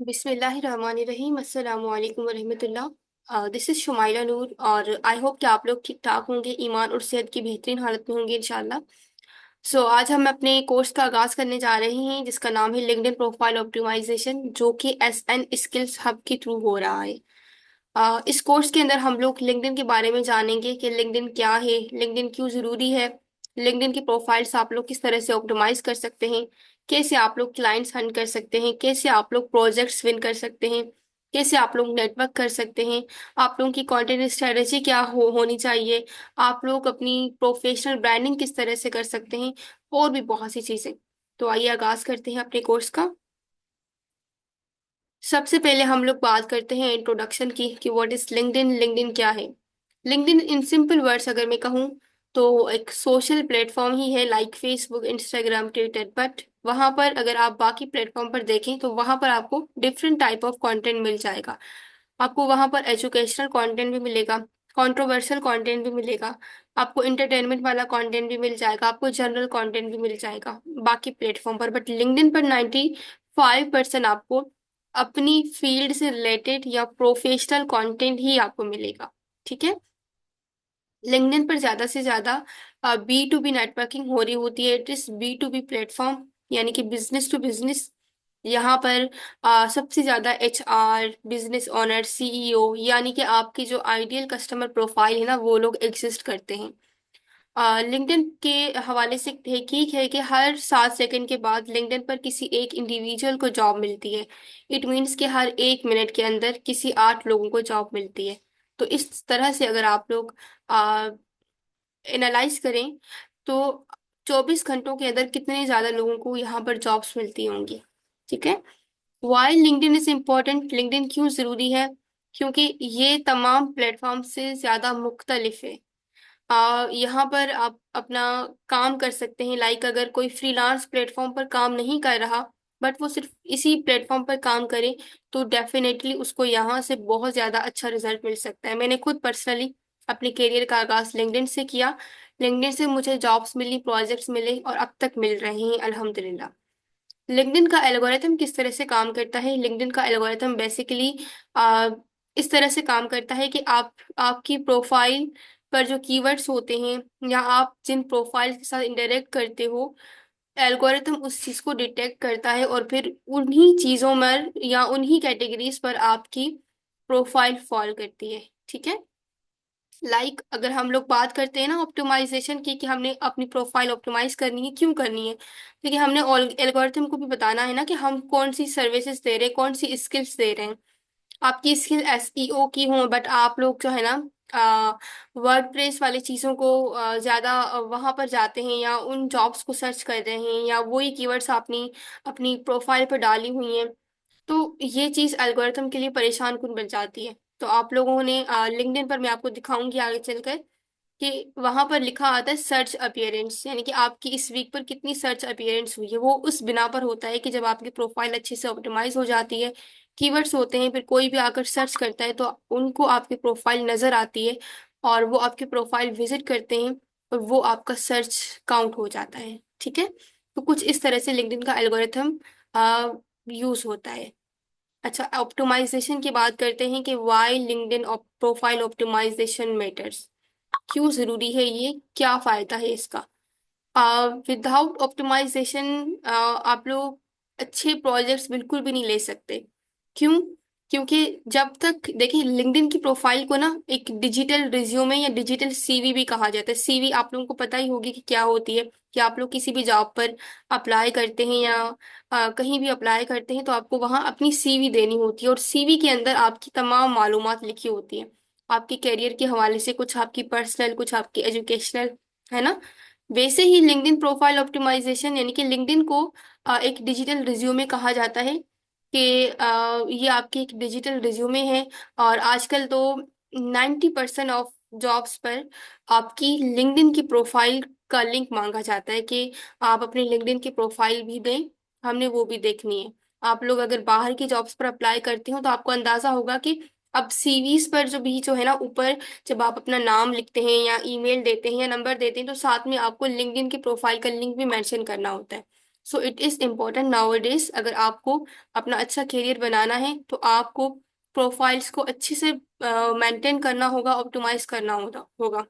बिस्मिल्लाहिर्रहमानिर्रहीम अस्सलामु अलैकुम वरहमतुल्लाह। दिस इज़ शुमाइला नूर और आई होप कि आप लोग ठीक ठाक होंगे, ईमान और सेहत की बेहतरीन हालत में होंगे इंशाल्लाह। सो आज हम अपने कोर्स का आगाज़ करने जा रहे हैं जिसका नाम है लिंक्डइन प्रोफाइल ऑप्टिमाइजेशन, जो कि एसएन स्किल्स हब के थ्रू हो रहा है। इस कोर्स के अंदर हम लोग लिंक्डइन के बारे में जानेंगे कि लिंक्डइन क्या है, लिंक्डइन क्यों ज़रूरी है, लिंक्डइन की प्रोफाइल्स आप लोग किस तरह से ऑप्टिमाइज कर सकते हैं, कैसे आप लोग क्लाइंट्स हंट कर सकते हैं, कैसे आप लोग प्रोजेक्ट्स विन कर सकते हैं, कैसे आप लोग नेटवर्क कर सकते हैं, आप लोगों की कंटेंट स्ट्रेटेजी क्या होनी चाहिए, आप लोग अपनी प्रोफेशनल ब्रांडिंग किस तरह से कर सकते हैं, और भी बहुत सी चीज़ें। तो आइए आगाज़ करते हैं अपने कोर्स का। सबसे पहले हम लोग बात करते हैं इंट्रोडक्शन की कि व्हाट इज लिंक्डइन, लिंक्डइन क्या है। लिंक्डइन इन सिंपल वर्ड्स अगर मैं कहूँ तो एक सोशल प्लेटफॉर्म ही है, like Facebook, Instagram, Twitter. But वहाँ पर अगर आप बाकी प्लेटफॉर्म पर देखें तो वहाँ पर आपको डिफरेंट टाइप ऑफ कंटेंट मिल जाएगा। आपको वहाँ पर एजुकेशनल कंटेंट भी मिलेगा, कंट्रोवर्शियल कंटेंट भी मिलेगा, आपको इंटरटेनमेंट वाला कंटेंट भी मिल जाएगा, आपको जनरल कंटेंट भी मिल जाएगा बाकी प्लेटफॉर्म पर। बट लिंक्डइन पर 95% आपको अपनी फील्ड से रिलेटेड या प्रोफेशनल कंटेंट ही आपको मिलेगा। ठीक है। लिंक्डइन पर ज्यादा से ज्यादा बी टू बी नेटवर्किंग हो रही होती है। It is B two B platform, यानी कि बिजनेस टू बिजनेस। यहाँ पर सबसे ज्यादा एचआर, बिजनेस ओनर, सीईओ, यानी कि आपकी जो आइडियल कस्टमर प्रोफाइल है ना, वो लोग एग्जिस्ट करते हैं। लिंक्डइन के हवाले से तहकीक है कि हर 7 सेकंड के बाद लिंक्डइन पर किसी एक इंडिविजुअल को जॉब मिलती है। इट मीन्स कि हर 1 मिनट के अंदर किसी 8 लोगों को जॉब मिलती है। तो इस तरह से अगर आप लोग एनालाइज करें तो 24 घंटों के अंदर कितने ज्यादा लोगों को यहाँ पर जॉब्स मिलती होंगी। ठीक है। Why LinkedIn is important, LinkedIn क्यों जरूरी है? क्योंकि ये तमाम प्लेटफॉर्म से ज्यादा मुख्तलिफ है। यहाँ पर आप अपना काम कर सकते हैं। लाइक अगर कोई फ्रीलांस प्लेटफॉर्म पर काम नहीं कर रहा बट वो सिर्फ इसी प्लेटफॉर्म पर काम करे तो डेफिनेटली उसको यहाँ से बहुत ज़्यादा अच्छा रिजल्ट मिल सकता है। मैंने खुद पर्सनली अपने करियर का आगाज लिंक्डइन से किया। लिंक्डइन से मुझे जॉब्स मिली, प्रोजेक्ट्स मिले और अब तक मिल रहे हैं अल्हम्दुलिल्लाह। लिंक्डइन का एल्गोरिथम किस तरह से काम करता है? लिंक्डइन का एल्गोरिथम बेसिकली इस तरह से काम करता है कि आपकी प्रोफाइल पर जो कीवर्ड्स होते हैं या आप जिन प्रोफाइल के साथ इंटरेक्ट करते हो, एल्गोरिथम उस चीज को डिटेक्ट करता है और फिर उन्हीं चीजों में या उन्हीं कैटेगरीज पर आपकी प्रोफाइल फॉल करती है। ठीक है। अगर हम लोग बात करते हैं ना ऑप्टिमाइजेशन की कि हमने अपनी प्रोफाइल ऑप्टिमाइज करनी है, क्यों करनी है? क्योंकि हमने एल्गोरिथम को भी बताना है ना कि हम कौन सी सर्विसेज दे रहे हैं, कौन सी स्किल्स दे रहे हैं। आपकी स्किल एसईओ की हो बट आप लोग जो है ना वर्डप्रेस वाली चीज़ों को ज़्यादा वहाँ पर जाते हैं या उन जॉब्स को सर्च कर रहे हैं या वही कीवर्ड्स अपनी अपनी प्रोफाइल पर डाली हुई हैं, तो ये चीज़ एल्गोरिथम के लिए परेशान कुन बन जाती है। तो आप लोगों ने लिंक्डइन पर मैं आपको दिखाऊंगी आगे चलकर कि वहां पर लिखा आता है सर्च अपीयरेंस, यानी कि आपकी इस वीक पर कितनी सर्च अपीयरेंस हुई है। वो उस बिना पर होता है कि जब आपकी प्रोफाइल अच्छे से ऑप्टिमाइज हो जाती है, कीवर्ड्स होते हैं, फिर कोई भी आकर सर्च करता है तो उनको आपकी प्रोफाइल नजर आती है और वो आपकी प्रोफाइल विजिट करते हैं और वो आपका सर्च काउंट हो जाता है। ठीक है। तो कुछ इस तरह से लिंक्डइन का एल्गोरिथम यूज होता है। अच्छा, ऑप्टिमाइजेशन की बात करते हैं कि why LinkedIn profile optimisation matters. क्यों जरूरी है ये, क्या फायदा है इसका? विदाउट ऑप्टिमाइजेशन आप लोग अच्छे प्रोजेक्ट्स बिल्कुल भी नहीं ले सकते। क्यों? क्योंकि जब तक देखिए लिंक्डइन की प्रोफाइल को ना एक डिजिटल रिज्यूमे या डिजिटल सीवी भी कहा जाता है। सीवी आप लोगों को पता ही होगी कि क्या होती है। कि आप लोग किसी भी जॉब पर अप्लाई करते हैं या कहीं भी अप्लाई करते हैं तो आपको वहाँ अपनी सीवी देनी होती है और सीवी के अंदर आपकी तमाम मालूमात लिखी होती है। आपके करियर के हवाले से कुछ आपकी पर्सनल, कुछ आपकी एजुकेशनल, है ना। वैसे ही लिंक्डइन प्रोफाइल ऑप्टिमाइजेशन यानी कि लिंक्डइन को एक डिजिटल रिज्यूमे कहा जाता है कि ये आपकी एक डिजिटल रिज्यूमे है। और आजकल तो 90% ऑफ जॉब्स पर आपकी लिंक्डइन की प्रोफाइल का लिंक मांगा जाता है कि आप अपने लिंक्डइन की प्रोफाइल भी दें, हमने वो भी देखनी है। आप लोग अगर बाहर की जॉब्स पर अप्लाई करते हो तो आपको अंदाजा होगा कि अब सीवीज पर जो है ना ऊपर, जब आप अपना नाम लिखते हैं या ईमेल देते हैं या नंबर देते हैं तो साथ में आपको लिंक्डइन की प्रोफाइल का लिंक भी मेंशन करना होता है। So it is important now अगर आपको अपना अच्छा करियर बनाना है तो आपको प्रोफाइल्स को अच्छे से मेंटेन करना होगा, ऑप्टिमाइज करना होगा।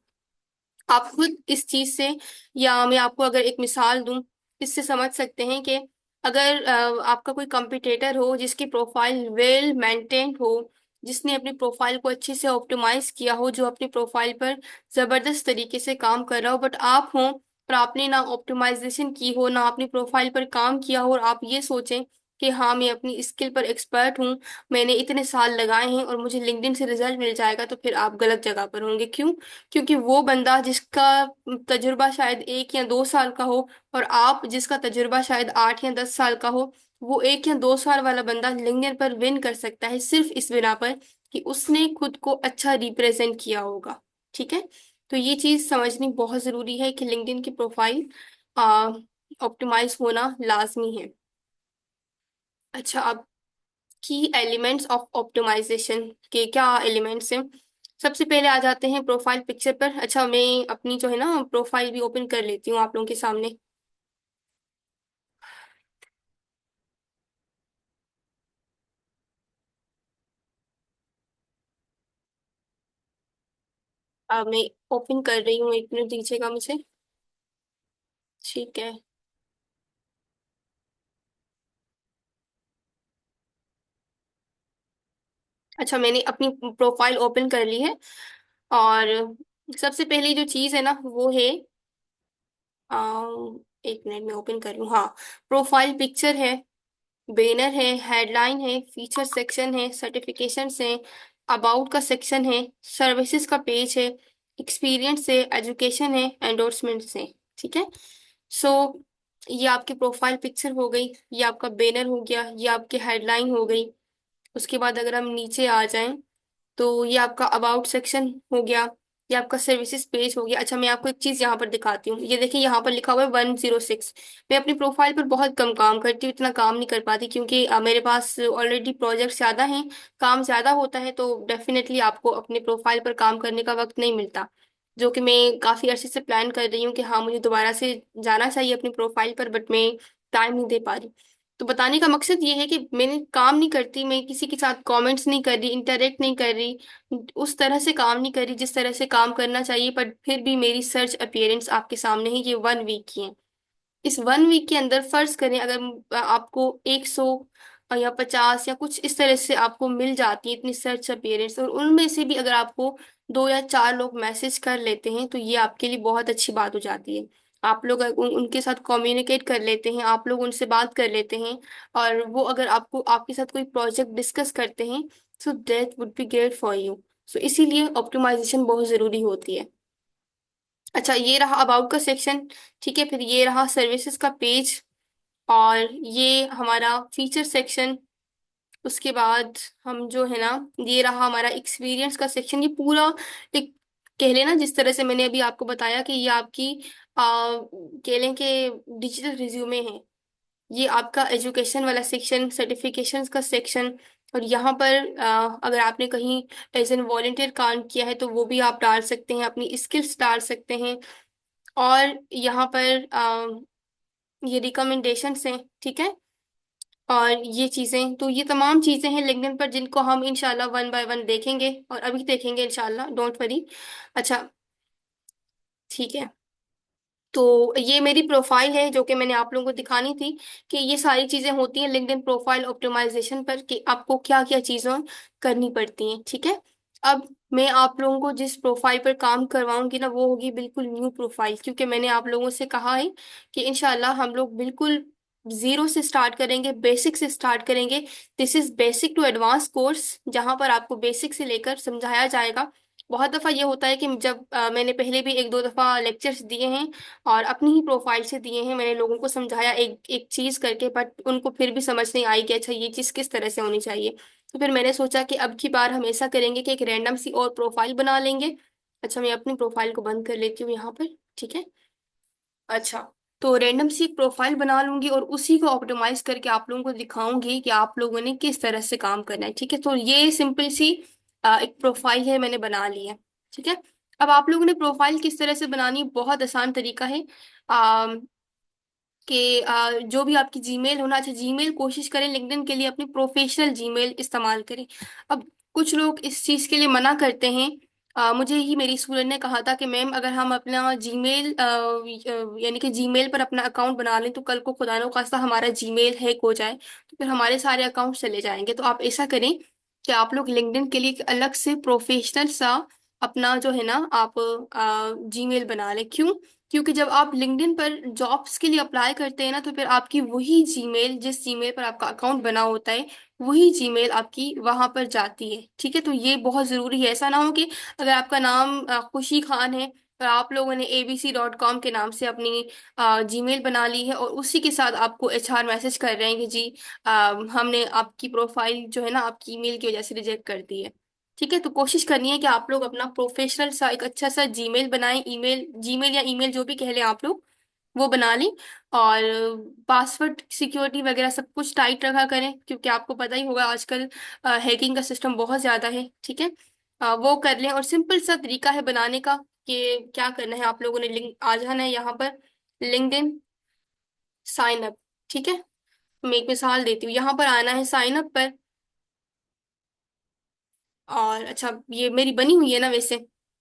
आप खुद इस चीज से, या मैं आपको अगर एक मिसाल दूं, इससे समझ सकते हैं कि अगर आपका कोई कंपटीटर हो जिसकी प्रोफाइल वेल मेंटेन्ड हो, जिसने अपनी प्रोफाइल को अच्छे से ऑप्टिमाइज किया हो, जो अपनी प्रोफाइल पर जबरदस्त तरीके से काम कर रहा हो, बट आप हो और आपने ना ऑप्टिमाइजेशन की हो, ना अपनी प्रोफाइल पर काम किया हो, और आप ये सोचें कि हाँ मैं अपनी स्किल पर एक्सपर्ट हूँ, मैंने इतने साल लगाए हैं और मुझे लिंक्डइन से रिजल्ट मिल जाएगा, तो फिर आप गलत जगह पर होंगे। क्यों? क्योंकि वो बंदा जिसका तजुर्बा शायद 1 या 2 साल का हो, और आप जिसका तजुर्बा शायद 8 या 10 साल का हो, वो 1 या 2 साल वाला बंदा लिंक्डइन पर विन कर सकता है सिर्फ इस बिना पर कि उसने खुद को अच्छा रिप्रेजेंट किया होगा। ठीक है? तो ये चीज समझनी बहुत जरूरी है कि लिंक्डइन की प्रोफाइल ऑप्टिमाइज होना लाजमी है। अच्छा, अब की एलिमेंट्स ऑफ ऑप्टिमाइजेशन के क्या एलिमेंट्स हैं? सबसे पहले आ जाते हैं प्रोफाइल पिक्चर पर। अच्छा, मैं अपनी जो है ना प्रोफाइल भी ओपन कर लेती हूँ आप लोगों के सामने। अब मैं ओपन कर रही हूँ, 1 मिनट दीजिएगा मुझे। ठीक है। अच्छा, मैंने अपनी प्रोफाइल ओपन कर ली है, और सबसे पहली जो चीज़ है ना वो है, 1 मिनट में ओपन कर लूँ। हाँ, प्रोफाइल पिक्चर है, बैनर है, हेडलाइन है, फीचर सेक्शन है, सर्टिफिकेशंस है, अबाउट का सेक्शन है, सर्विसेज का पेज है, एक्सपीरियंस है, एजुकेशन है, एंडोर्समेंट्स है। ठीक है? सो ये आपकी प्रोफाइल पिक्चर हो गई, ये आपका बैनर हो गया, ये आपकी हेडलाइन हो गई। उसके बाद अगर हम नीचे आ जाएं तो ये आपका अबाउट सेक्शन हो गया, ये आपका सर्विसेज पेज हो गया। अच्छा, मैं आपको एक चीज यहाँ पर दिखाती हूँ, ये देखिए यहाँ पर लिखा हुआ है 106। मैं अपनी प्रोफाइल पर बहुत कम काम करती हूँ, इतना काम नहीं कर पाती क्योंकि मेरे पास ऑलरेडी प्रोजेक्ट ज्यादा हैं, काम ज्यादा होता है, तो डेफिनेटली आपको अपने प्रोफाइल पर काम करने का वक्त नहीं मिलता, जो कि मैं काफी अर्से से प्लान कर रही हूँ कि हाँ मुझे दोबारा से जाना चाहिए अपनी प्रोफाइल पर, बट मैं टाइम नहीं दे पा रही। तो बताने का मकसद ये है कि मैंने काम नहीं करती, मैं किसी के साथ कमेंट्स नहीं कर रही, इंटरेक्ट नहीं कर रही, उस तरह से काम नहीं कर रही जिस तरह से काम करना चाहिए, पर फिर भी मेरी सर्च अपीयरेंस आपके सामने है, ये 1 वीक की है। इस 1 वीक के अंदर फर्ज करें अगर आपको 100 या 50 या कुछ इस तरह से आपको मिल जाती है इतनी सर्च अपीयरेंस, और उनमें से भी अगर आपको 2 या 4 लोग मैसेज कर लेते हैं, तो ये आपके लिए बहुत अच्छी बात हो जाती है। आप लोग अगर उनके साथ कम्युनिकेट कर लेते हैं, आप लोग उनसे बात कर लेते हैं, और वो अगर आपको आपके साथ कोई प्रोजेक्ट डिस्कस करते हैं, so that would be great for you. So इसीलिए ऑप्टिमाइजेशन बहुत जरूरी होती है। अच्छा, ये रहा अबाउट का सेक्शन। ठीक है, फिर ये रहा सर्विसेज का पेज, और ये हमारा फीचर सेक्शन। उसके बाद हम जो है ना, ये रहा हमारा एक्सपीरियंस का सेक्शन। ये पूरा एक, कह लेना जिस तरह से मैंने अभी आपको बताया कि ये आपकी कह लें कि डिजिटल रिज्यूमे है। ये आपका एजुकेशन वाला सेक्शन, सर्टिफिकेशंस का सेक्शन, और यहाँ पर अगर आपने कहीं एज एन वॉलेंटियर काम किया है तो वो भी आप डाल सकते हैं, अपनी स्किल्स डाल सकते हैं। और यहाँ पर ये रिकमेंडेशंस हैं। ठीक है? और ये चीजें, तो ये तमाम चीजें हैं लिंक्डइन पर जिनको हम इंशाल्लाह 1 बाय 1 देखेंगे, और अभी देखेंगे इंशाल्लाह, डोंट वरी। अच्छा, ठीक है। तो ये मेरी प्रोफाइल है जो कि मैंने आप लोगों को दिखानी थी, कि ये सारी चीजें होती हैं लिंक्डइन प्रोफाइल ऑप्टिमाइजेशन पर, कि आपको क्या क्या चीजें करनी पड़ती हैं। ठीक है? अब मैं आप लोगों को जिस प्रोफाइल पर काम करवाऊंगी ना, वो होगी बिल्कुल न्यू प्रोफाइल, क्योंकि मैंने आप लोगों से कहा है कि इंशाल्लाह हम लोग बिल्कुल जीरो से स्टार्ट करेंगे, बेसिक से स्टार्ट करेंगे। This is basic to advance course, जहां पर आपको बेसिक से लेकर समझाया जाएगा। बहुत दफा ये होता है कि जब मैंने पहले भी 1 2 दफा लेक्चर्स दिए हैं, और अपनी ही प्रोफाइल से दिए हैं, मैंने लोगों को समझाया एक एक चीज करके, बट उनको फिर भी समझ नहीं आई कि अच्छा ये चीज किस तरह से होनी चाहिए। तो फिर मैंने सोचा कि अब की बार हम ऐसा करेंगे कि एक रैंडम सी और प्रोफाइल बना लेंगे। अच्छा, मैं अपनी प्रोफाइल को बंद कर लेती हूँ यहाँ पर। ठीक है? अच्छा, तो रैंडम सी एक प्रोफाइल बना लूंगी और उसी को ऑप्टिमाइज करके आप लोगों को दिखाऊंगी कि आप लोगों ने किस तरह से काम करना है। ठीक है? तो ये सिंपल सी एक प्रोफाइल है, मैंने बना ली है। ठीक है? अब आप लोगों ने प्रोफाइल किस तरह से बनानी, बहुत आसान तरीका है। कि जो भी आपकी जीमेल होना चाहिए, जीमेल कोशिश करें लिंक्डइन के लिए अपनी प्रोफेशनल जीमेल इस्तेमाल करें। अब कुछ लोग इस चीज़ के लिए मना करते हैं। मुझे ही मेरी स्टूडेंट ने कहा था कि मैम अगर हम अपना जीमेल यानी कि जीमेल पर अपना अकाउंट बना लें तो कल को खुदा न खास्ता हमारा जीमेल हैक हो जाए तो फिर हमारे सारे अकाउंट चले जाएंगे। तो आप ऐसा करें कि आप लोग लिंक्डइन के लिए एक अलग से प्रोफेशनल सा अपना जो है ना आप जीमेल बना लें। क्यों? क्योंकि जब आप लिंक्डइन पर जॉब्स के लिए अप्लाई करते हैं ना तो फिर आपकी वही जीमेल, जिस जीमेल पर आपका अकाउंट बना होता है, वही जीमेल आपकी वहां पर जाती है। ठीक है, तो ये बहुत जरूरी है। ऐसा ना हो कि अगर आपका नाम खुशी खान है और आप लोगों ने abc.com के नाम से अपनी जीमेल बना ली है और उसी के साथ आपको एचआर मैसेज कर रहे हैं कि जी हमने आपकी प्रोफाइल जो है ना आपकी ईमेल की वजह से रिजेक्ट कर दी है। ठीक है, तो कोशिश करनी है कि आप लोग अपना प्रोफेशनल सा एक अच्छा सा जीमेल बनाएं, ईमेल जीमेल या ईमेल जो भी कह लें आप लोग, वो बना लें। और पासवर्ड सिक्योरिटी वगैरह सब कुछ टाइट रखा करें क्योंकि आपको पता ही होगा आजकल हैकिंग का सिस्टम बहुत ज़्यादा है। ठीक है, वो कर लें। और सिंपल सा तरीका है बनाने का कि क्या करना है, आप लोगों ने लिंक आ जाना है यहाँ पर, लिंक्डइन साइन अप। ठीक है, मैं एक मिसाल देती हूँ, यहाँ पर आना है साइन अप पर। और अच्छा, ये मेरी बनी हुई है ना वैसे,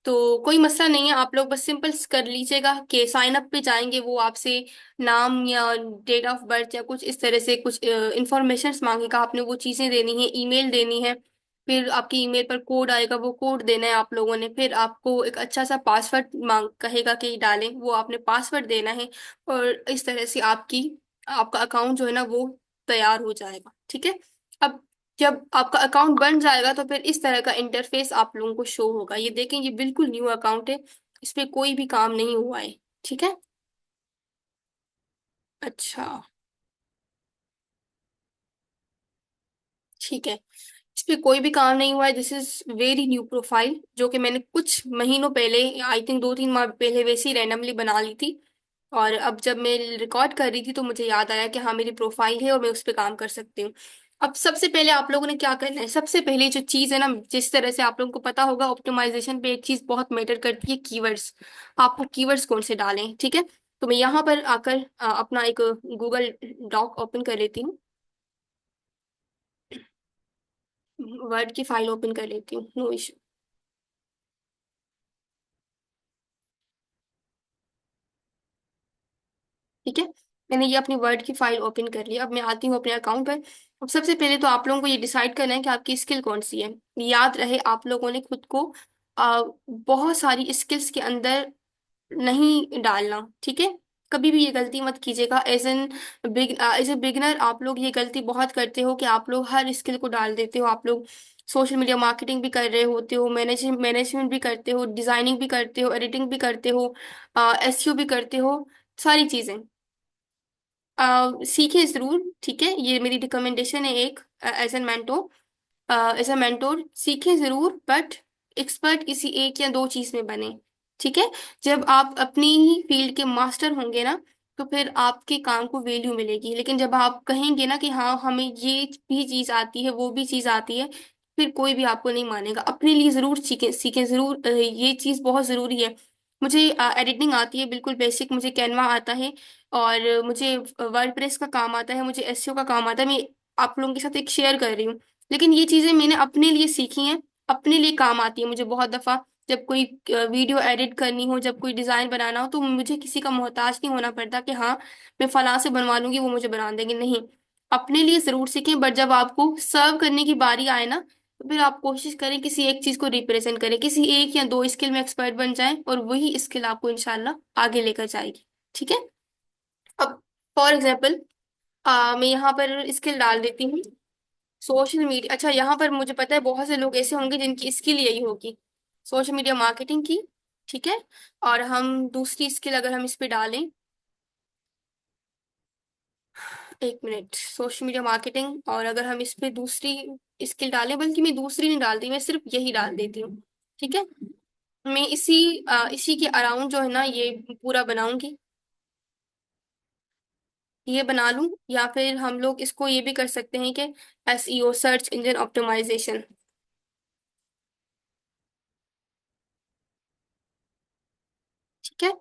तो कोई मसला नहीं है, आप लोग बस सिंपल कर लीजिएगा कि साइन अप पे जाएंगे, वो आपसे नाम या डेट ऑफ बर्थ या कुछ इस तरह से कुछ इंफॉर्मेशन मांगेगा, आपने वो चीज़ें देनी है, ईमेल देनी है। फिर आपकी ईमेल पर कोड आएगा, वो कोड देना है आप लोगों ने। फिर आपको एक अच्छा सा पासवर्ड मांग कहेगा कि डालें, वो आपने पासवर्ड देना है। और इस तरह से आपकी आपका अकाउंट जो है ना वो तैयार हो जाएगा। ठीक है, अब जब आपका अकाउंट बन जाएगा तो फिर इस तरह का इंटरफेस आप लोगों को शो होगा। ये देखें, ये बिल्कुल न्यू अकाउंट है, इस पे कोई भी काम नहीं हुआ है। ठीक है, अच्छा, ठीक है, इस पे कोई भी काम नहीं हुआ है। This is very new profile जो कि मैंने कुछ महीनों पहले, आई थिंक 2-3 माह पहले वैसे ही रैंडमली बना ली थी। और अब जब मैं रिकॉर्ड कर रही थी तो मुझे याद आया कि हाँ मेरी प्रोफाइल है और मैं उस पर काम कर सकती हूँ। अब सबसे पहले आप लोगों ने क्या करना है, सबसे पहले जो चीज़ है ना, जिस तरह से आप लोगों को पता होगा ऑप्टिमाइजेशन पे एक चीज़ बहुत मैटर करती है, कीवर्ड्स। आपको कीवर्ड्स कौन से डालें। ठीक है, तो मैं यहाँ पर आकर अपना एक गूगल डॉक ओपन कर लेती हूँ, वर्ड की फाइल ओपन कर लेती हूँ, नो इशू। ठीक है, मैंने ये अपनी वर्ड की फाइल ओपन कर ली। अब मैं आती हूँ अपने अकाउंट पर। अब सबसे पहले तो आप लोगों को ये डिसाइड करना है कि आपकी स्किल कौन सी है। याद रहे आप लोगों ने खुद को बहुत सारी स्किल्स के अंदर नहीं डालना। ठीक है, कभी भी ये गलती मत कीजिएगा। एज ए बिगनर आप लोग ये गलती बहुत करते हो कि आप लोग हर स्किल को डाल देते हो। आप लोग सोशल मीडिया मार्केटिंग भी कर रहे होते हो, मैनेजमेंट भी करते हो, डिजाइनिंग भी करते हो, एडिटिंग भी करते हो, एसईओ भी करते हो, सारी चीजें सीखें जरूर। ठीक है, ये मेरी रिकमेंडेशन है एक, as an mentor. As a mentor सीखें जरूर, बट एक्सपर्ट किसी एक या दो चीज में बने। ठीक है, जब आप अपनी ही फील्ड के मास्टर होंगे ना तो फिर आपके काम को वैल्यू मिलेगी। लेकिन जब आप कहेंगे ना कि हाँ हमें ये भी चीज आती है, वो भी चीज आती है, फिर कोई भी आपको नहीं मानेगा। अपने लिए जरूर सीखें, सीखें जरूर, ये चीज बहुत जरूरी है। मुझे एडिटिंग आती है बिल्कुल बेसिक, मुझे कैनवा आता है और मुझे वर्डप्रेस का काम आता है, मुझे एसईओ का काम आता है। मैं आप लोगों के साथ एक शेयर कर रही हूँ, लेकिन ये चीजें मैंने अपने लिए सीखी हैं, अपने लिए काम आती है मुझे बहुत दफा। जब कोई वीडियो एडिट करनी हो, जब कोई डिजाइन बनाना हो, तो मुझे किसी का मोहताज नहीं होना पड़ता कि हाँ मैं फलां से बनवा लूंगी वो मुझे बना देंगे, नहीं। अपने लिए जरूर सीखें, बट जब आपको सर्व करने की बारी आए ना तो फिर आप कोशिश करें किसी एक चीज को रिप्रेजेंट करें, किसी एक या दो स्किल में एक्सपर्ट बन जाएं और वही स्किल आपको इंशाल्लाह आगे लेकर जाएगी। ठीक है, अब फॉर एग्जाम्पल मैं यहाँ पर स्किल डाल देती हूँ, सोशल मीडिया। अच्छा, यहाँ पर मुझे पता है बहुत से लोग ऐसे होंगे जिनकी स्किल यही होगी, सोशल मीडिया मार्केटिंग की। ठीक है, और हम दूसरी स्किल अगर हम इस पे डालें, एक मिनट, सोशल मीडिया मार्केटिंग, और अगर हम इस पे दूसरी स्किल डालें, बल्कि मैं दूसरी नहीं डालती, मैं सिर्फ यही डाल देती हूँ। ठीक है, मैं इसी के अराउंड जो है ना ये पूरा बनाऊंगी, ये बना लूं। या फिर हम लोग इसको ये भी कर सकते हैं कि एसईओ, सर्च इंजन ऑप्टिमाइजेशन। ठीक है,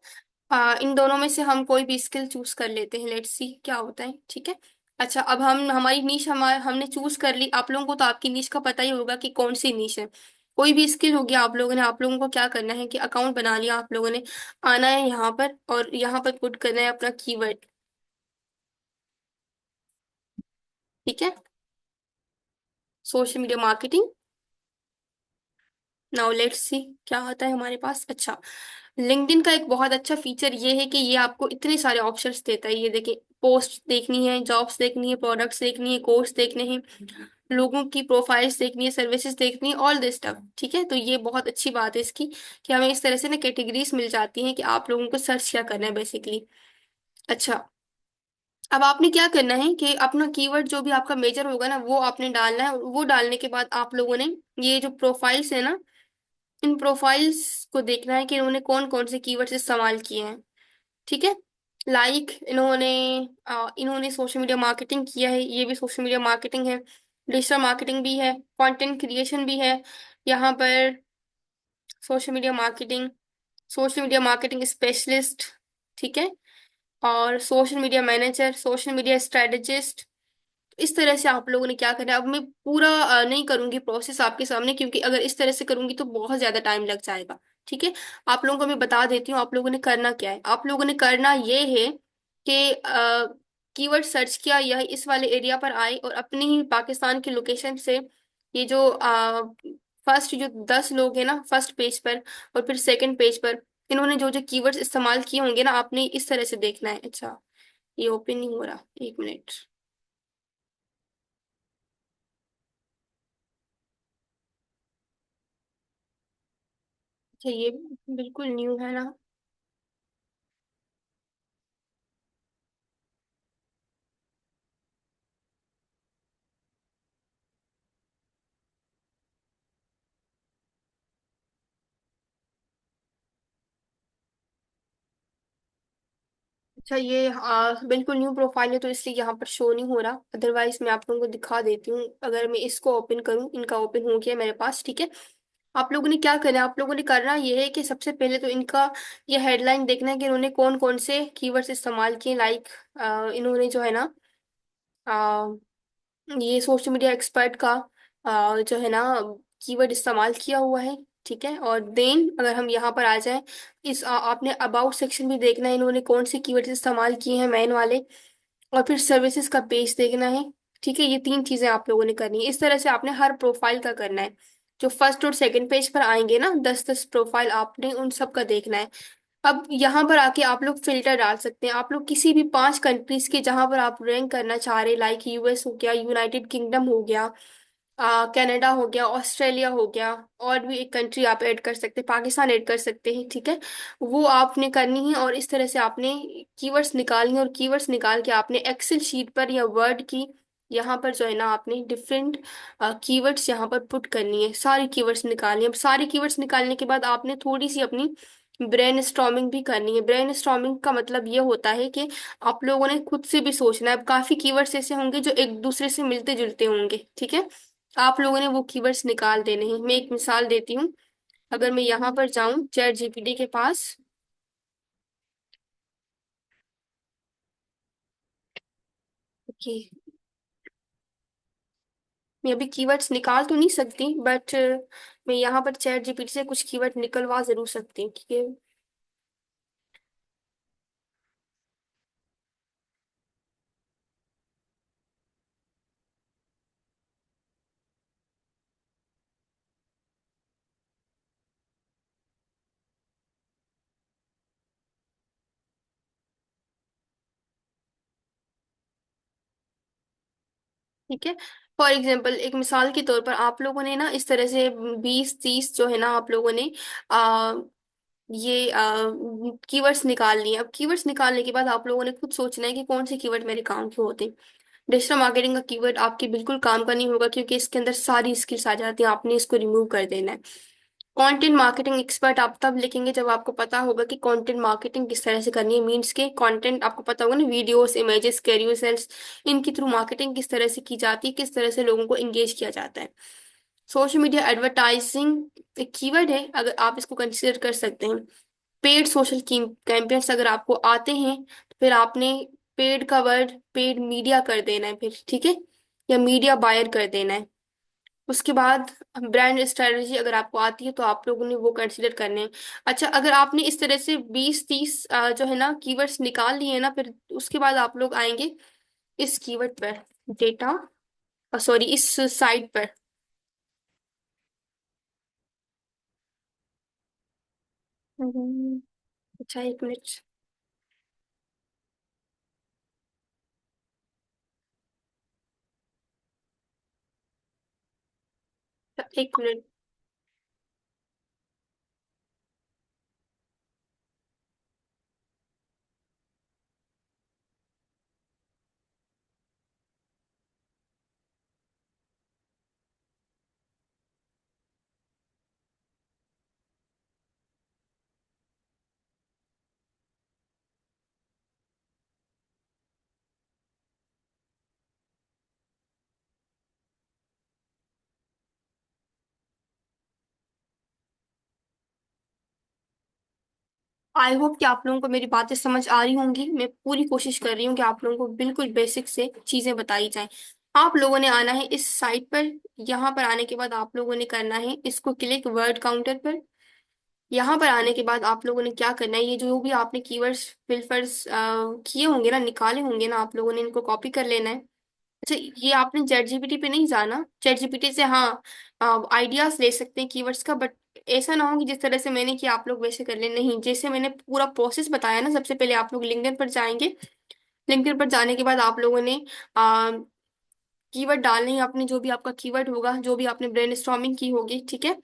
इन दोनों में से हम कोई भी स्किल चूज कर लेते हैं, लेट्स सी क्या होता है, ठीक है। अच्छा, अब हम हमारी नीश हमने चूज कर ली। आप लोगों को तो आपकी नीश का पता ही होगा कि कौन सी नीश है। कोई भी स्किल होगी आप लोगों ने, आप लोगों को क्या करना है कि अकाउंट बना लिया आप लोगों ने, आना है यहाँ पर और यहाँ पर पुट करना है अपना कीवर्ड, ठीक है। Social media marketing. Now let's see क्या आता है हमारे पास। अच्छा, लिंक्डइन का एक बहुत अच्छा फीचर ये है कि ये आपको इतने सारे ऑप्शंस देता है। ये देखिए, पोस्ट देखनी है, जॉब्स देखनी है, प्रोडक्ट्स देखनी है, कोर्स देखने हैं, लोगों की प्रोफाइल्स देखनी है, सर्विसेज देखनी है, ऑल दिस स्टफ, ठीक है। तो ये बहुत अच्छी बात है इसकी कि हमें इस तरह से ना कैटेगरीज मिल जाती हैं कि आप लोगों को सर्च क्या करना है बेसिकली। अच्छा, अब आपने क्या करना है कि अपना कीवर्ड जो भी आपका मेजर होगा ना वो आपने डालना है, और वो डालने के बाद आप लोगों ने ये जो प्रोफाइल्स है ना, इन प्रोफाइल्स को देखना है कि इन्होंने कौन कौन से कीवर्ड्स इस्तेमाल किए हैं, ठीक है। लाइक इन्होंने सोशल मीडिया मार्केटिंग किया है, ये भी सोशल मीडिया मार्केटिंग है, डिजिटल मार्केटिंग भी है, कंटेंट क्रिएशन भी है यहाँ पर, social media marketing, social media marketing specialist, ठीक है, और social media manager, social media strategist. इस तरह से आप लोगों ने क्या करना है। अब मैं पूरा नहीं करूंगी प्रोसेस आपके सामने, क्योंकि अगर इस तरह से करूंगी तो बहुत ज्यादा टाइम लग जाएगा, ठीक है। आप लोगों को मैं बता देती हूँ आप लोगों ने करना क्या है। आप लोगों ने करना ये है कि कीवर्ड सर्च किया, यह इस वाले एरिया पर आए और अपनी ही पाकिस्तान की लोकेशन से ये जो फर्स्ट जो 10 लोग हैं ना फर्स्ट पेज पर और फिर सेकंड पेज पर, इन्होंने जो जो कीवर्ड्स इस्तेमाल किए होंगे ना, आपने इस तरह से देखना है। अच्छा, ये ओपन नहीं हो रहा, एक मिनट। अच्छा, ये बिल्कुल न्यू है ना। अच्छा, ये बिल्कुल न्यू प्रोफाइल है तो इसलिए यहाँ पर शो नहीं हो रहा, अदरवाइज मैं आप लोगों को दिखा देती हूँ। अगर मैं इसको ओपन करूँ, इनका ओपन हो गया मेरे पास, ठीक है। आप लोगों ने क्या करना है, आप लोगों ने करना ये है कि सबसे पहले तो इनका ये हेडलाइन देखना है कि इन्होंने कौन कौन से कीवर्ड्स इस्तेमाल किए। लाइक इन्होंने जो है ना ये सोशल मीडिया एक्सपर्ट का जो है ना कीवर्ड इस्तेमाल किया हुआ है, ठीक है। और देन अगर हम यहाँ पर आ जाएं, आपने अबाउट सेक्शन भी देखना है, इन्होंने कौन से कीवर्ड इस्तेमाल किए हैं मेन वाले, और फिर सर्विसेज का पेज देखना है, ठीक है। ये तीन चीजें आप लोगों ने करनी है। इस तरह से आपने हर प्रोफाइल का करना है। जो फर्स्ट और सेकंड पेज पर आएंगे ना 10-10 प्रोफाइल, आपने उन सब का देखना है। अब यहाँ पर आके आप लोग फिल्टर डाल सकते हैं। आप लोग किसी भी 5 कंट्रीज के जहां पर आप रैंक करना चाह रहे, लाइक यूएस हो गया, यूनाइटेड किंगडम हो गया, कनाडा हो गया, ऑस्ट्रेलिया हो गया, और भी एक कंट्री आप ऐड कर सकते हैं, पाकिस्तान ऐड कर सकते हैं, ठीक है। वो आपने करनी है और इस तरह से आपने कीवर्ड्स निकालनी है, और कीवर्ड्स निकाल के आपने एक्सेल शीट पर या वर्ड की यहाँ पर जो है ना आपने डिफरेंट कीवर्ड्स यहाँ पर पुट करनी है, सारी कीवर्ड्स निकालनी है। अब सारी कीवर्ड्स निकालने के बाद आपने थोड़ी सी अपनी ब्रेन स्टॉर्मिंग भी करनी है। ब्रेन स्टॉर्मिंग का मतलब ये होता है कि आप लोगों ने खुद से भी सोचना है। अब काफी कीवर्ड्स ऐसे होंगे जो एक दूसरे से मिलते जुलते होंगे, ठीक है। आप लोगों ने वो कीवर्ड्स निकाल देने हैं। मैं एक मिसाल देती हूँ। अगर मैं यहाँ पर जाऊं चैट जीपीटी के पास, ओके, मैं अभी कीवर्ड्स निकाल तो नहीं सकती, बट मैं यहाँ पर चैट जीपीटी से कुछ कीवर्ड निकलवा जरूर सकती हूँ, ठीक है। ठीक है, फॉर एग्जाम्पल एक मिसाल के तौर पर आप लोगों ने ना इस तरह से 20-30 जो है ना आप लोगों ने आ, ये कीवर्ड्स निकाल लिए। अब कीवर्ड्स निकालने के बाद आप लोगों ने खुद सोचना है कि कौन से कीवर्ड मेरे काम के होते हैं। डिजिटल मार्केटिंग का कीवर्ड आपके बिल्कुल काम का नहीं होगा, क्योंकि इसके अंदर सारी स्किल्स आ जाती हैं, आपने इसको रिमूव कर देना है। कंटेंट मार्केटिंग एक्सपर्ट आप तब लिखेंगे जब आपको पता होगा कि कंटेंट मार्केटिंग किस तरह से करनी है। मीन्स के कंटेंट आपको पता होगा ना, वीडियोस, इमेजेस, कैरोसेल्स, इनके थ्रू मार्केटिंग किस तरह से की जाती है, किस तरह से लोगों को एंगेज किया जाता है। सोशल मीडिया एडवर्टाइजिंग एक कीवर्ड है, अगर आप इसको कंसिडर कर सकते हैं। पेड सोशल कैंपेन्स अगर आपको आते हैं तो फिर आपने पेड का वर्ड पेड मीडिया कर देना है फिर, ठीक है, या मीडिया बायर कर देना है। उसके बाद ब्रांड स्ट्रेटजी अगर आपको आती है तो आप लोगों ने वो कंसिडर करने हैं। अच्छा, अगर आपने इस तरह से 20-30 जो है ना कीवर्ड्स निकाल लिए हैं ना, फिर उसके बाद आप लोग आएंगे इस कीवर्ड पर, डेटा, सॉरी इस साइट पर। हम्म, अच्छा, एक मिनट। एक मिनट। आई होप कि आप लोगों को मेरी बातें समझ आ रही होंगी। मैं पूरी कोशिश कर रही हूँ कि आप लोगों को बिल्कुल बेसिक से चीजें बताई जाएं। आप लोगों ने आना है इस साइट पर। यहाँ पर आने के बाद आप लोगों ने करना है इसको क्लिक वर्ड काउंटर पर। यहाँ पर आने के बाद आप लोगों ने क्या करना है, ये जो भी आपने कीवर्ड्स फिल्टर्स किए होंगे ना, निकाले होंगे ना, आप लोगों ने इनको कॉपी कर लेना है। अच्छा, ये आपने चैट जीपीटी पे नहीं जाना। चैट जीपीटी से हाँ आइडियाज ले सकते हैं कीवर्ड्स का, बट ऐसा ना हो कि जिस तरह से मैंने किया आप लोग वैसे कर ले, नहीं। जैसे मैंने पूरा प्रोसेस बताया ना, सबसे पहले आप लोग लिंक्डइन पर जाएंगे। लिंक्डइन पर जाने के बाद आप लोगों ने कीवर्ड डालने हैं अपने, जो भी आपका कीवर्ड होगा, जो भी आपने ब्रेनस्टॉर्मिंग की होगी, ठीक है,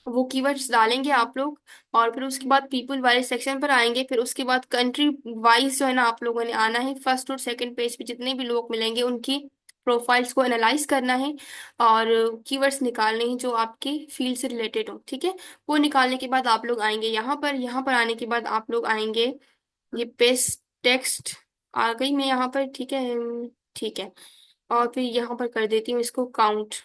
वो कीवर्ड्स डालेंगे आप लोग। और फिर उसके बाद पीपल वाले सेक्शन पर आएंगे। फिर उसके बाद कंट्री वाइज जो है ना आप लोगों ने आना है। फर्स्ट और सेकंड पेज पे जितने भी लोग मिलेंगे उनकी प्रोफाइल्स को एनालाइज करना है और कीवर्ड्स निकालने हैं जो आपके फील्ड से रिलेटेड हो, ठीक है। वो निकालने के बाद आप लोग आएंगे यहाँ पर। यहाँ पर आने के बाद आप लोग आएंगे, ये पेस्ट टेक्स्ट आ गई मैं यहाँ पर, ठीक है। ठीक है, और फिर यहाँ पर कर देती हूँ इसको काउंट।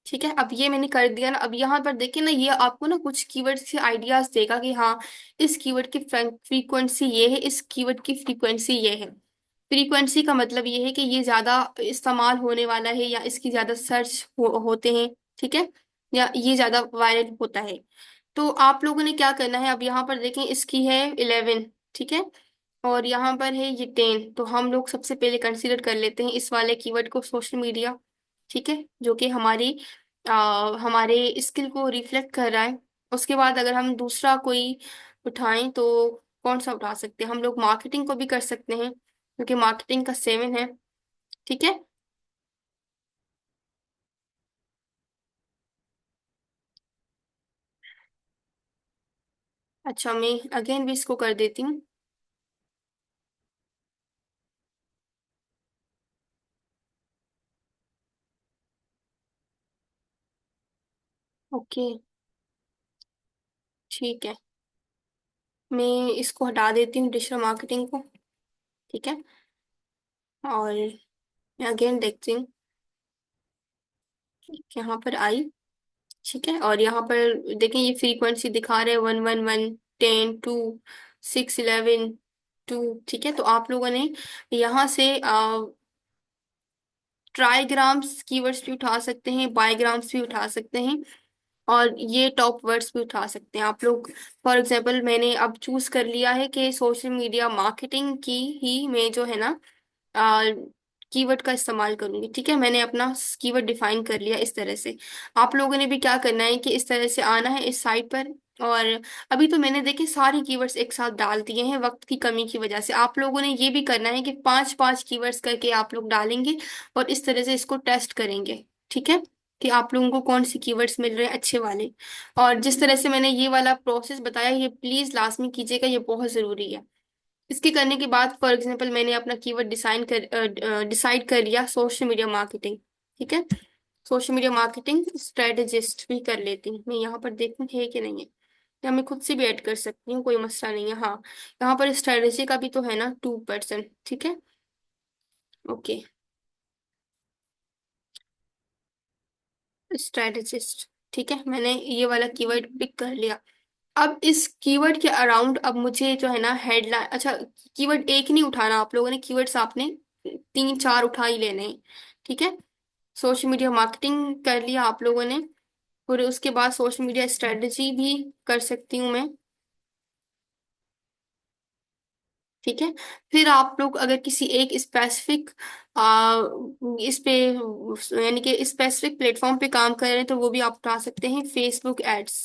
ठीक है, अब ये मैंने कर दिया ना। अब यहाँ पर देखिए ना, ये आपको ना कुछ कीवर्ड से आइडियाज देगा कि हाँ इस कीवर्ड की फ्रीक्वेंसी ये है, इस कीवर्ड की फ्रीक्वेंसी ये है। फ्रीक्वेंसी का मतलब ये है कि ये ज्यादा इस्तेमाल होने वाला है या इसकी ज्यादा सर्च होते हैं, ठीक है, या ये ज्यादा वायरल होता है। तो आप लोगों ने क्या करना है, अब यहाँ पर देखें इसकी है 11, ठीक है, और यहाँ पर है ये 10। तो हम लोग सबसे पहले कंसीडर कर लेते हैं इस वाले कीवर्ड को, सोशल मीडिया, ठीक है, जो कि हमारे स्किल को रिफ्लेक्ट कर रहा है। उसके बाद अगर हम दूसरा कोई उठाएं तो कौन सा उठा सकते हैं, हम लोग मार्केटिंग को भी कर सकते हैं क्योंकि मार्केटिंग का 7 है, ठीक है। अच्छा, मैं अगेन भी इसको कर देती हूँ। ओके, ठीक है, मैं इसको हटा देती हूँ डिजिटल मार्केटिंग को, ठीक है। और मैं अगेन देखती हूँ, यहाँ पर आई, ठीक है, और यहाँ पर देखें ये फ्रीक्वेंसी दिखा रहे हैं 111, 10, 2, 6, 11, 2, ठीक है। तो आप लोगों ने यहाँ से ट्राईग्राम्स कीवर्ड्स भी उठा सकते हैं, बाईग्राम्स भी उठा सकते हैं, और ये टॉप वर्ड्स भी उठा सकते हैं आप लोग। फॉर एग्जाम्पल मैंने अब चूज कर लिया है कि सोशल मीडिया मार्केटिंग की ही मैं जो है ना कीवर्ड का इस्तेमाल करूंगी, ठीक है। मैंने अपना कीवर्ड डिफाइन कर लिया इस तरह से। आप लोगों ने भी क्या करना है कि इस तरह से आना है इस साइट पर। और अभी तो मैंने देखे सारे कीवर्ड्स एक साथ डाल दिए हैं वक्त की कमी की वजह से। आप लोगों ने ये भी करना है कि 5-5 कीवर्ड्स करके आप लोग डालेंगे और इस तरह से इसको टेस्ट करेंगे, ठीक है, कि आप लोगों को कौन से कीवर्ड्स मिल रहे हैं अच्छे वाले। और जिस तरह से मैंने ये वाला प्रोसेस बताया, ये प्लीज लास्ट में कीजिएगा, ये बहुत जरूरी है। इसके करने के बाद फॉर एग्जांपल मैंने अपना कीवर्ड डिसाइड कर लिया, सोशल मीडिया मार्केटिंग, ठीक है। सोशल मीडिया मार्केटिंग स्ट्रेटेजिस्ट भी कर लेती हूँ मैं, यहाँ पर देखूँ है कि नहीं है, या मैं खुद से भी ऐड कर सकती हूँ, कोई मसला नहीं है। हाँ, यहाँ पर स्ट्रेटेजी का भी तो है ना 2%, ठीक है। ओके, स्ट्रेटेजिस्ट, ठीक है, मैंने ये वाला कीवर्ड पिक कर लिया। अब इस कीवर्ड के अराउंड अब मुझे जो है ना हेडलाइन, अच्छा, कीवर्ड एक नहीं उठाना आप लोगों ने, कीवर्ड्स आपने तीन चार उठा ही लेने हैं। ठीक है। सोशल मीडिया मार्केटिंग कर लिया आप लोगों ने, फिर उसके बाद सोशल मीडिया स्ट्रेटजी भी कर सकती हूँ मैं। ठीक है। फिर आप लोग अगर किसी एक स्पेसिफिक इस पे, यानी कि स्पेसिफिक प्लेटफॉर्म पे काम कर रहे हैं, तो वो भी आप उठा सकते हैं, फेसबुक एड्स।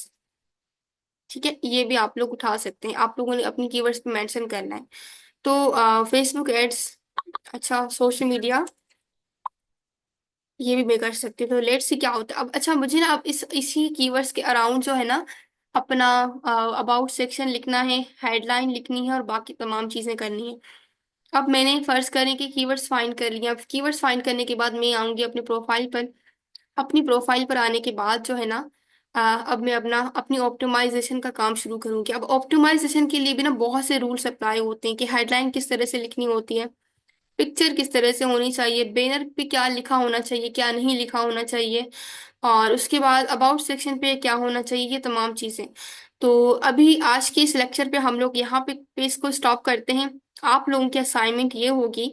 ठीक है, ये भी आप लोग उठा सकते हैं, आप लोगों ने अपनी कीवर्ड्स पे मेंशन करना है। तो फेसबुक एड्स, अच्छा, सोशल मीडिया, ये भी मैं कर सकती हूँ। तो लेट्स सी क्या होता है अब। अच्छा, मुझे ना अब इसी कीवर्ड्स के अराउंड जो है ना अपना अबाउट सेक्शन लिखना है, हेडलाइन लिखनी है, और बाकी तमाम चीजें करनी है। अब मैंने फर्ज करें कि कीवर्ड्स फाइंड कर लिया। अब कीवर्ड्स फाइंड करने के बाद मैं आऊंगी अपनी प्रोफाइल पर। अपनी प्रोफाइल पर आने के बाद जो है ना अब मैं अपनी ऑप्टिमाइजेशन का काम शुरू करूंगी। अब ऑप्टिमाइजेशन के लिए भी ना बहुत से रूल्स अप्लाई होते हैं कि हेडलाइन किस तरह से लिखनी होती है, पिक्चर किस तरह से होनी चाहिए, बैनर पे क्या लिखा होना चाहिए, क्या नहीं लिखा होना चाहिए, और उसके बाद अबाउट सेक्शन पे क्या होना चाहिए, ये तमाम चीजें। तो अभी आज के इस लेक्चर पे हम लोग यहाँ पे इसको स्टॉप करते हैं। आप लोगों की असाइनमेंट ये होगी,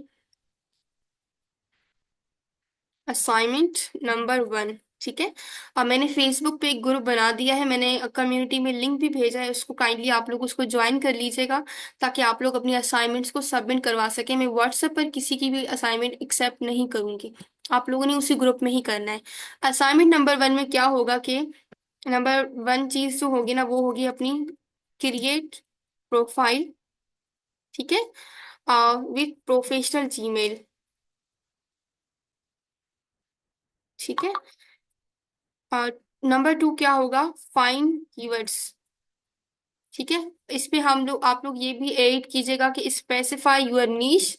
असाइनमेंट नंबर 1। ठीक है। अब मैंने फेसबुक पे एक ग्रुप बना दिया है, मैंने कम्युनिटी में लिंक भी भेजा है, उसको काइंडली आप लोग उसको ज्वाइन कर लीजिएगा, ताकि आप लोग अपनी असाइनमेंट्स को सबमिट करवा सकें। मैं व्हाट्सएप पर किसी की भी असाइनमेंट एक्सेप्ट नहीं करूंगी, आप लोगों ने उसी ग्रुप में ही करना है। असाइनमेंट नंबर 1 में क्या होगा कि नंबर 1 चीज जो होगी ना, वो होगी अपनी क्रिएट प्रोफाइल। ठीक है, विथ प्रोफेशनल जीमेल। ठीक है। नंबर 2 क्या होगा, फाइंड कीवर्ड्स। ठीक है। इस पे हम लोग, आप लोग ये भी ऐड कीजिएगा कि स्पेसिफाई यूर नीश,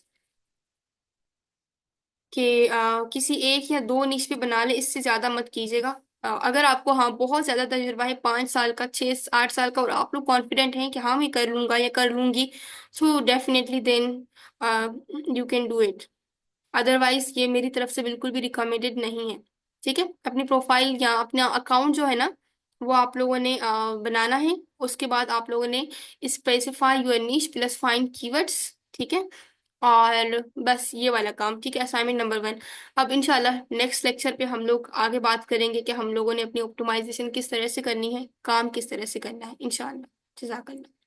कि किसी एक या दो नीश पे बना ले, इससे ज्यादा मत कीजिएगा। अगर आपको हाँ बहुत ज्यादा तजुर्बा है, 5 साल का, 6 8 साल का, और आप लोग कॉन्फिडेंट हैं कि हाँ मैं कर लूंगा या कर लूंगी, so definitely then you can do it. Otherwise ये मेरी तरफ से बिल्कुल भी रिकमेंडेड नहीं है। ठीक है। अपनी प्रोफाइल या अपना अकाउंट जो है ना, वो आप लोगों ने बनाना है। उसके बाद आप लोगों ने specify your niche plus find keywords. ठीक है। और बस ये वाला काम। ठीक है, असाइनमेंट नंबर 1। अब इंशाल्लाह नेक्स्ट लेक्चर पे हम लोग आगे बात करेंगे कि हम लोगों ने अपनी ऑप्टिमाइजेशन किस तरह से करनी है, काम किस तरह से करना है, इंशाल्लाह। जज़ाकल्लाह।